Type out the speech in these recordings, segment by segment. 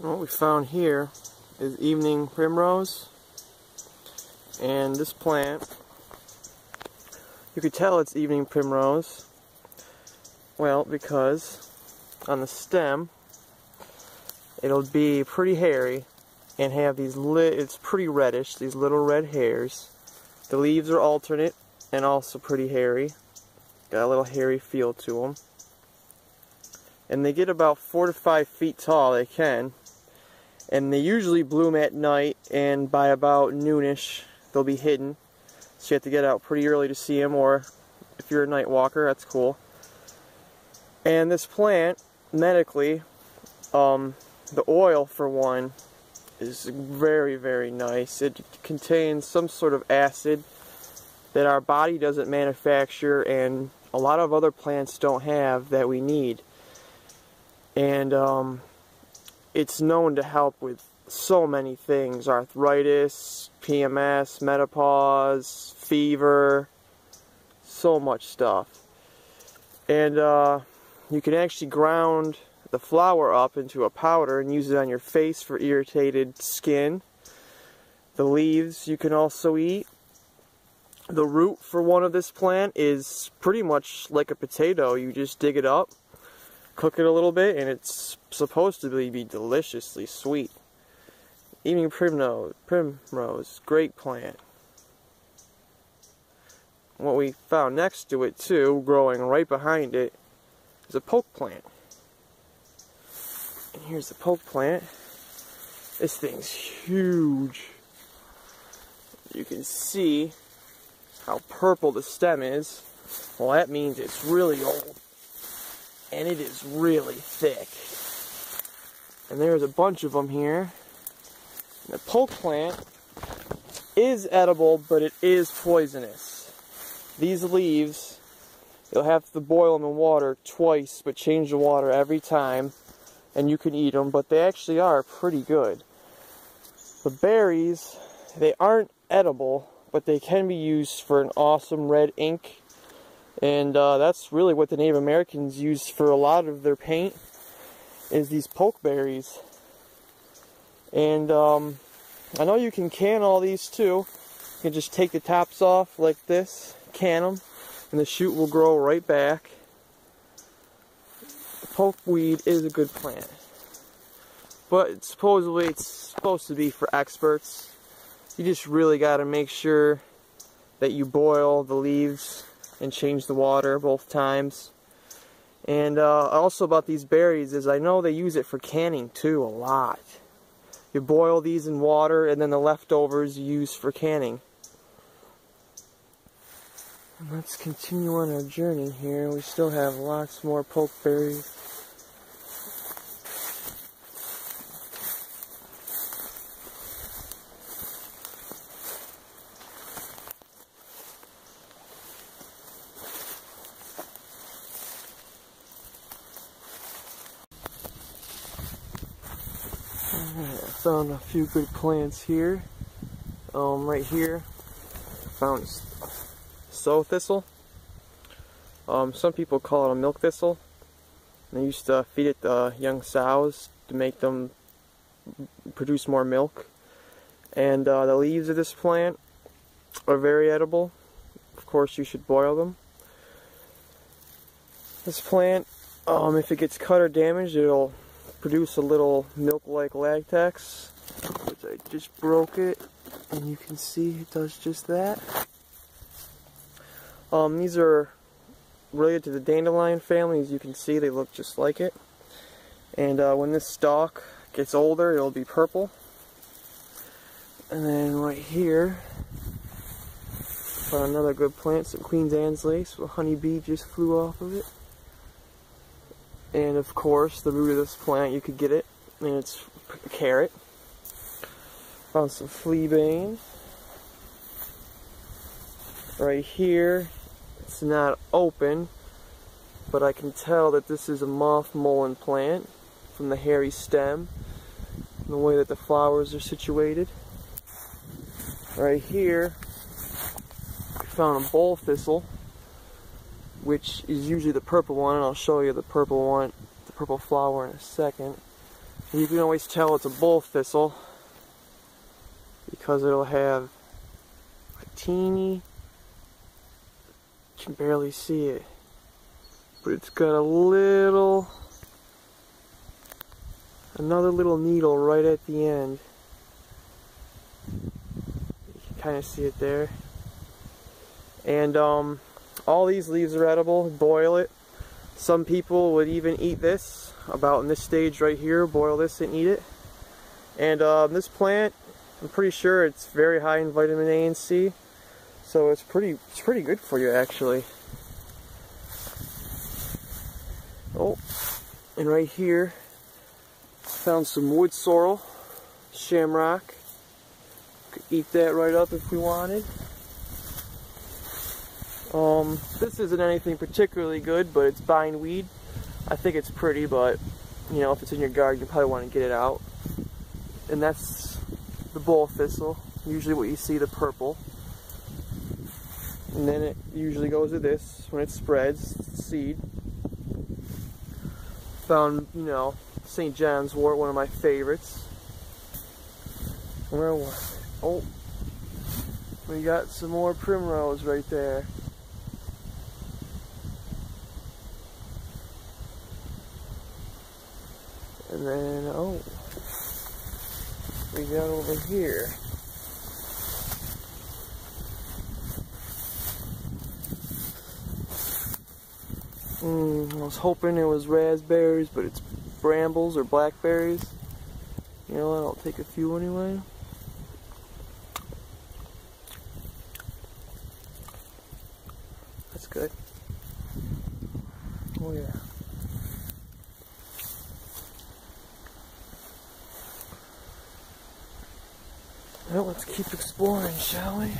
What we found here is evening primrose, and this plant, you could tell it's evening primrose, well, because on the stem it'll be pretty hairy and have these it's pretty reddish, these little red hairs. The leaves are alternate and also pretty hairy, got a little hairy feel to them, and they get about 4 to 5 feet tall. They can. And they usually bloom at night, and by about noonish they'll be hidden. So you have to get out pretty early to see them, or if you're a night walker, that's cool. And this plant, medically, the oil for one is very, very nice. It contains some sort of acid that our body doesn't manufacture, and a lot of other plants don't have that we need. And it's known to help with so many things: arthritis, PMS, menopause, fever, so much stuff. And you can actually ground the flower up into a powder and use it on your face for irritated skin. The leaves you can also eat. The root for one of this plant is pretty much like a potato. You just dig it up, cook it a little bit, and it's supposed to be deliciously sweet. Evening primrose, great plant. What we found next to it too, growing right behind it, is a poke plant. And here's the poke plant. This thing's huge. You can see how purple the stem is. Well, that means it's really old. And it is really thick. And there's a bunch of them here. And the poke plant is edible, but it is poisonous. These leaves, you'll have to boil them in water twice, but change the water every time, and you can eat them, but they actually are pretty good. The berries, they aren't edible, but they can be used for an awesome red ink. And that's really what the Native Americans used for a lot of their paint, is these pokeberries. And I know you can can all these too. You can just take the tops off like this, can them, and the shoot will grow right back. The pokeweed is a good plant, but supposedly it's supposed to be for experts. You just really got to make sure that you boil the leaves and change the water both times. And also about these berries is I know they use it for canning too a lot. You boil these in water, and then the leftovers you use for canning. And let's continue on our journey here. We still have lots more pokeberries. I found a few good plants here. Right here, found sow thistle. Some people call it a milk thistle. They used to feed it to young sows to make them produce more milk. And the leaves of this plant are very edible. Of course, you should boil them. This plant, if it gets cut or damaged, it'll produce a little milk-like latex, which I just broke it, and you can see it does just that. These are related to the dandelion family. As you can see, they look just like it. And when this stalk gets older, it'll be purple. And then right here, found another good plant, some Queen Anne's lace. A honeybee just flew off of it. And of course, the root of this plant, you could get it, and it's a carrot. Found some fleabane. Right here, it's not open, but I can tell that this is a moth mullein plant from the hairy stem and the way that the flowers are situated. Right here, we found a bowl thistle, which is usually the purple one, and I'll show you the purple one, the purple flower in a second. You can always tell it's a bull thistle because it'll have a teeny, you can barely see it, but it's got another little needle right at the end. You can kind of see it there. And all these leaves are edible. Boil it. Some people would even eat this, about in this stage right here, boil this and eat it. And this plant, I'm pretty sure it's very high in vitamin A and C, so it's pretty good for you actually. Oh, and right here, found some wood sorrel, shamrock. Could eat that right up if we wanted. This isn't anything particularly good, but it's bindweed. I think it's pretty, but you know, if it's in your garden, you probably want to get it out. And that's the bull thistle, usually what you see, the purple. And then it usually goes with this when it spreads, seed. Found, you know, St. John's wort, one of my favorites. Where was it? Oh, we got some more primrose right there. And then, oh, we got over here. I was hoping it was raspberries, but it's brambles or blackberries. You know what, I'll take a few anyway. That's good. Oh yeah. Well, let's keep exploring, shall we?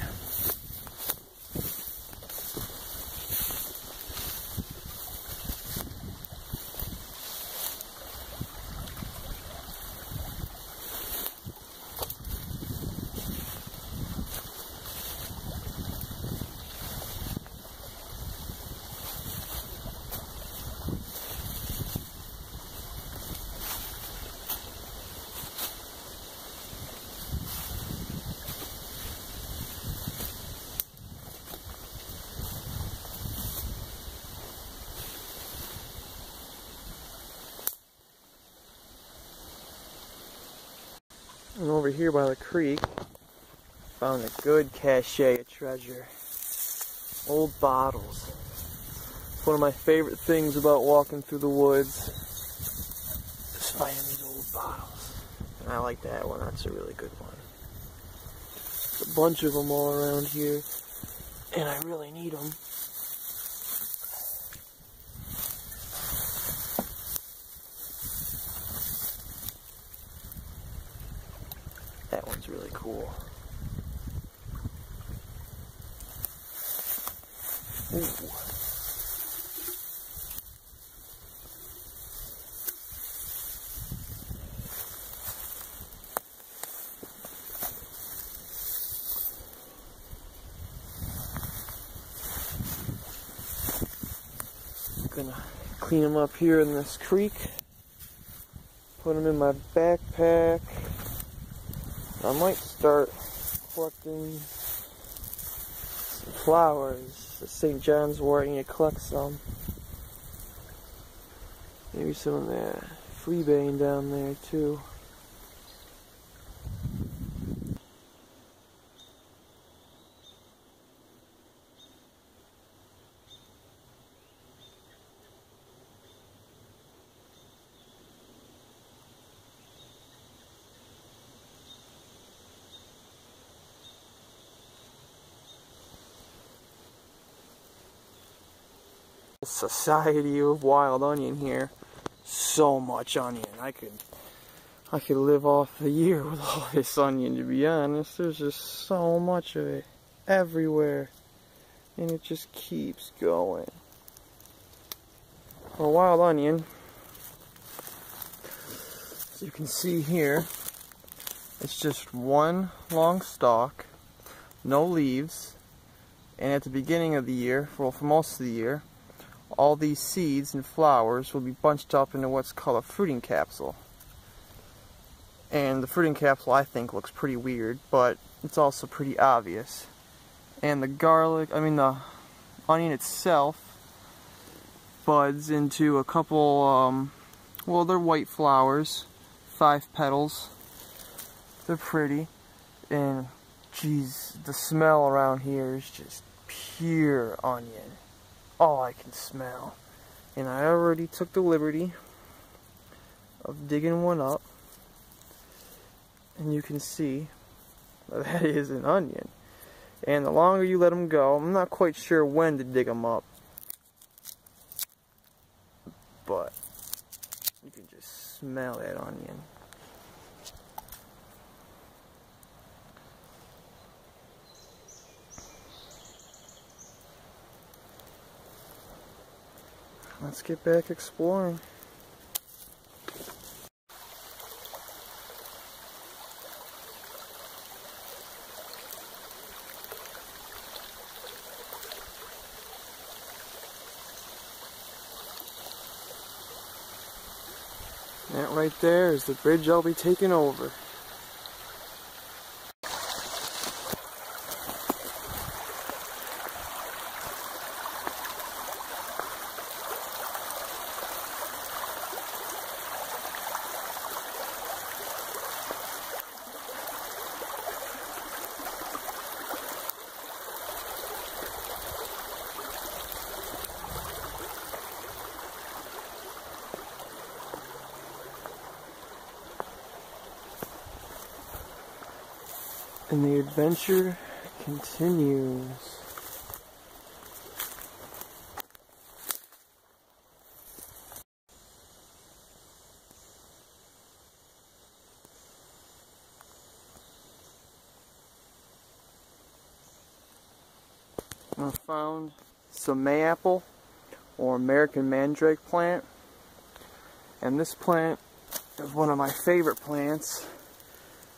And over here by the creek, found a good cache of treasure. Old bottles. It's one of my favorite things about walking through the woods. Just finding these old bottles. And I like that one, that's a really good one. There's a bunch of them all around here, and I really need them. That one's really cool. Ooh. Gonna clean them up here in this creek. Put them in my backpack. I might start collecting some flowers. The St. John's wort, and you collect some. Maybe some of that fleabane down there too. Society of wild onion here. So much onion. I could live off a year with all this onion, to be honest. There's just so much of it everywhere, and it just keeps going. For wild onion, as you can see here, it's just one long stalk, no leaves, and at the beginning of the year, well, for most of the year, all these seeds and flowers will be bunched up into what's called a fruiting capsule. And the fruiting capsule, I think, looks pretty weird, but it's also pretty obvious. And the the onion itself buds into a couple, well, they're white flowers, 5 petals. They're pretty, and geez, the smell around here is just pure onion. All I can smell. And I already took the liberty of digging one up, and you can see that is an onion. And the longer you let them go, I'm not quite sure when to dig them up, but you can just smell that onion. Let's get back exploring. That right there is the bridge I'll be taking over. And the adventure continues. I found some mayapple, or American mandrake plant, and this plant is one of my favorite plants.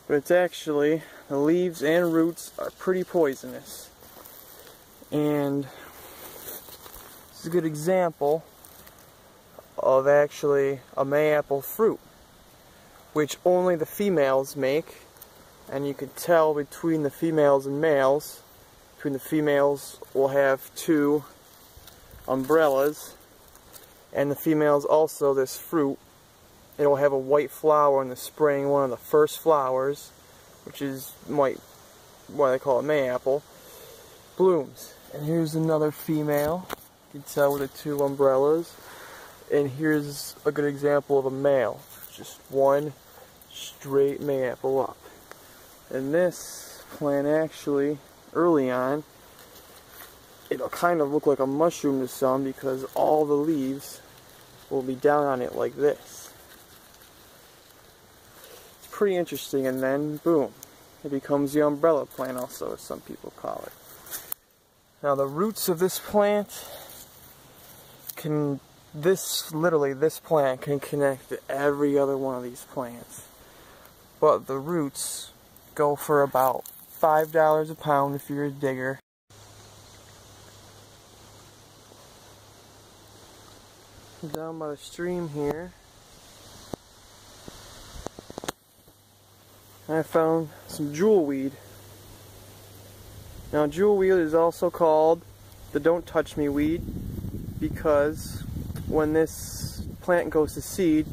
But it's actually, the leaves and roots are pretty poisonous. And this is a good example of actually a mayapple fruit, which only the females make. And you can tell between the females and males. Between the females will have 2 umbrellas, and the females also, this fruit, it'll have a white flower in the spring, one of the first flowers, which is why they call it mayapple, blooms. And here's another female, you can tell with the 2 umbrellas. And here's a good example of a male, just one straight mayapple up. And this plant actually, early on, it'll kind of look like a mushroom to some because all the leaves will be down on it like this. Pretty interesting, and then boom, it becomes the umbrella plant also, as some people call it. Now the roots of this plant literally this plant can connect to every other one of these plants. But the roots go for about $5 a pound if you're a digger. Down by the stream here, I found some jewelweed. Now jewelweed is also called the don't touch me weed because when this plant goes to seed,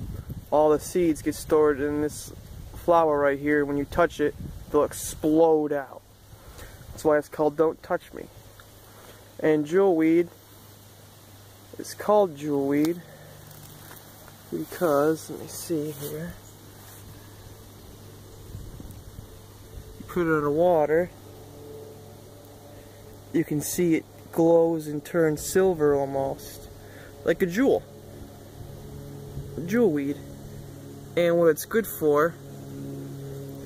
all the seeds get stored in this flower right here. When you touch it, they'll explode out. That's why it's called don't touch me. And jewelweed is called jewelweed because, let me see here, put it in the water, you can see it glows and turns silver almost, like a jewel. Jewelweed. And what it's good for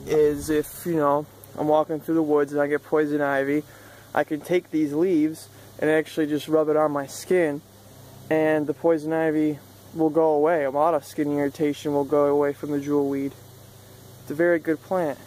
is if, you know, I'm walking through the woods and I get poison ivy, I can take these leaves and actually just rub it on my skin, and the poison ivy will go away. A lot of skin irritation will go away from the jewelweed. It's a very good plant.